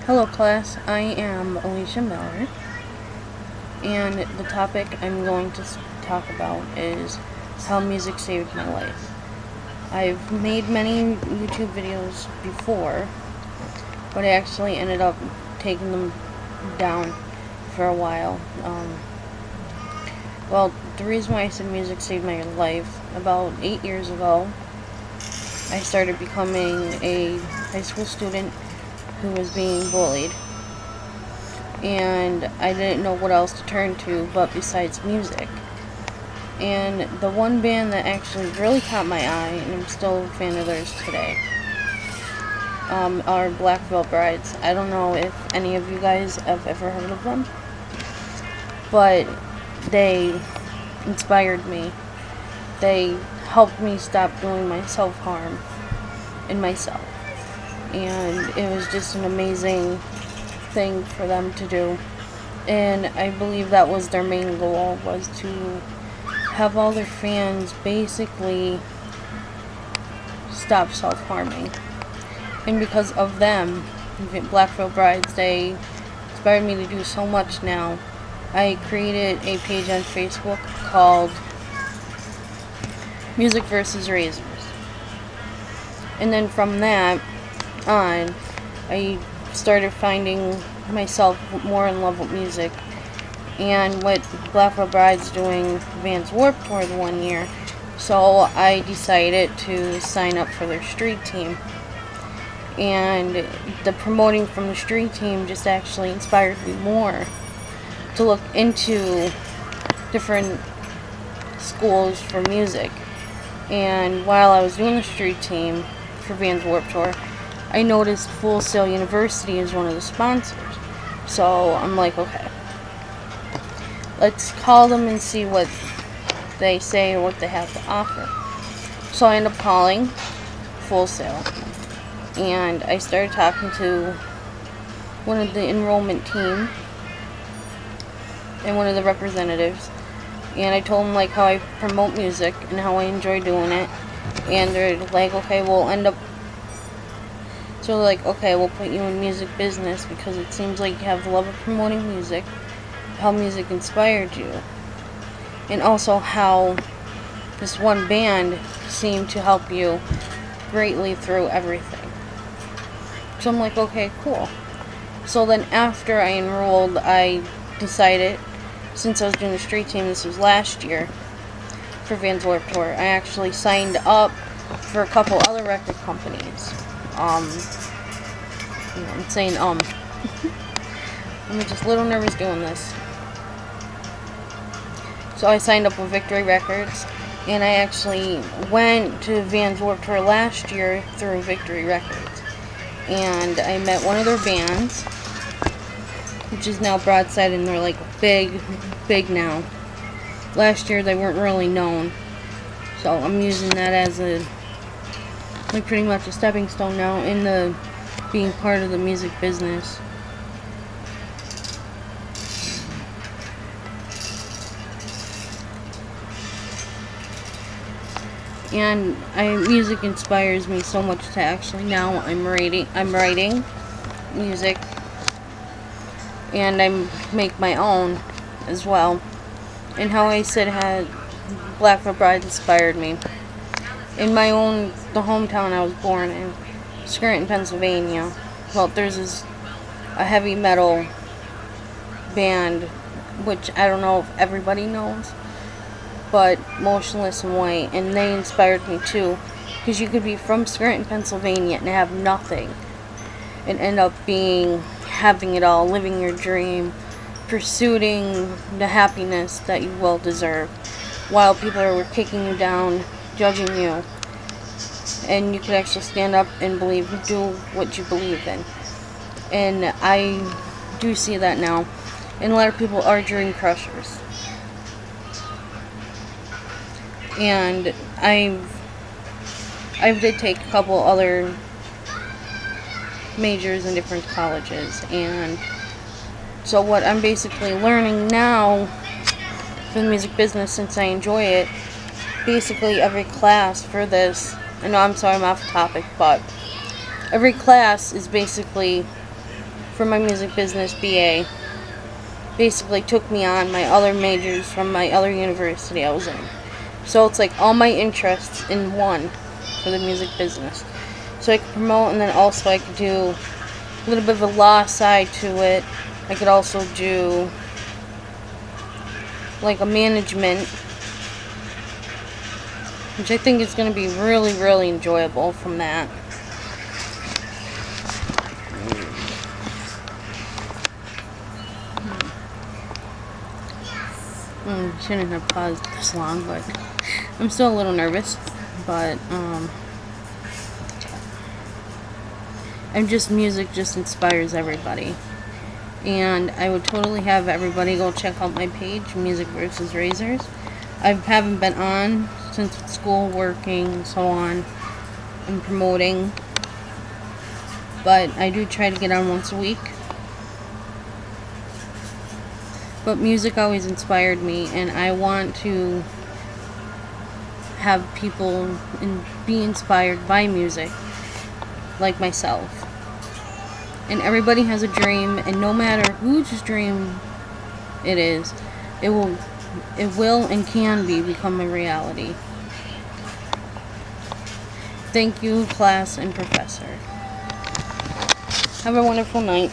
Hello class, I am Alicia Miller, and the topic I'm going to talk about is how music saved my life. I've made many YouTube videos before, but I actually ended up taking them down for a while. Well, the reason why I said music saved my life, about 8 years ago, I started becoming a high school student who was being bullied, and I didn't know what else to turn to but besides music. And the one band that actually really caught my eye, and I'm still a fan of theirs today, are Black Veil Brides. I don't know if any of you guys have ever heard of them, but they inspired me. They helped me stop doing my self-harm in myself. And it was just an amazing thing for them to do. And I believe that was their main goal, was to have all their fans basically stop self-harming. And because of them, Black Veil Brides, they inspired me to do so much now. I created a page on Facebook called Music vs. Razors. And then from that on, I started finding myself more in love with music. And with Black Veil Brides doing Vans Warped Tour the 1 year, so I decided to sign up for their street team. And the promoting from the street team just actually inspired me more to look into different schools for music. And while I was doing the street team for Vans Warped Tour, I noticed Full Sail University is one of the sponsors. So I'm like, okay, let's call them and see what they say or what they have to offer. So I ended up calling Full Sail, and I started talking to one of the enrollment team and one of the representatives, and I told them like how I promote music and how I enjoy doing it. And they're like, okay, we'll end up, so they're like, okay, we'll put you in music business because it seems like you have the love of promoting music, how music inspired you, and also how this one band seemed to help you greatly through everything. So I'm like, okay, cool. So then after I enrolled, I decided, since I was doing the street team, this was last year, for Vans Warped Tour, I actually signed up for a couple other record companies. I'm saying I'm just a little nervous doing this. So I signed up with Victory Records, and I actually went to Vans Warped Tour last year through Victory Records. And I met one of their bands, which is now Broadside, and they're like big now. Last year they weren't really known, so I'm using that as pretty much a stepping stone now into being part of the music business. And music inspires me so much to actually now I'm writing music, and I make my own as well. And how I said had Black Veil Brides inspired me. In the hometown I was born in, Scranton, Pennsylvania, well, there's a heavy metal band, which I don't know if everybody knows, but Motionless in White, and they inspired me too, because you could be from Scranton, Pennsylvania and have nothing, and end up having it all, living your dream, pursuing the happiness that you well deserve, while people were kicking you down, judging you, and you could actually stand up and do what you believe in. And I do see that now, and a lot of people are dream crushers. And I did take a couple other majors in different colleges, and so what I'm basically learning now for the music business, since I enjoy it, basically every class for this, I know I'm sorry I'm off topic, but every class is basically for my music business BA. Basically took me on my other majors from my other university I was in. So it's like all my interests in one for the music business. So I could promote, and then also I could do a little bit of a law side to it. I could also do like a management, which I think is going to be really, really enjoyable from that. Shouldn't have paused this long, but I'm still a little nervous. But music just inspires everybody, and I would totally have everybody go check out my page, Music versus Razors. I haven't been on since school, working, so on, and promoting, but I do try to get on once a week. But music always inspired me, and I want to have people be inspired by music, like myself. And everybody has a dream, and no matter whose dream it is, it will and can become a reality. Thank you, class and professor. Have a wonderful night.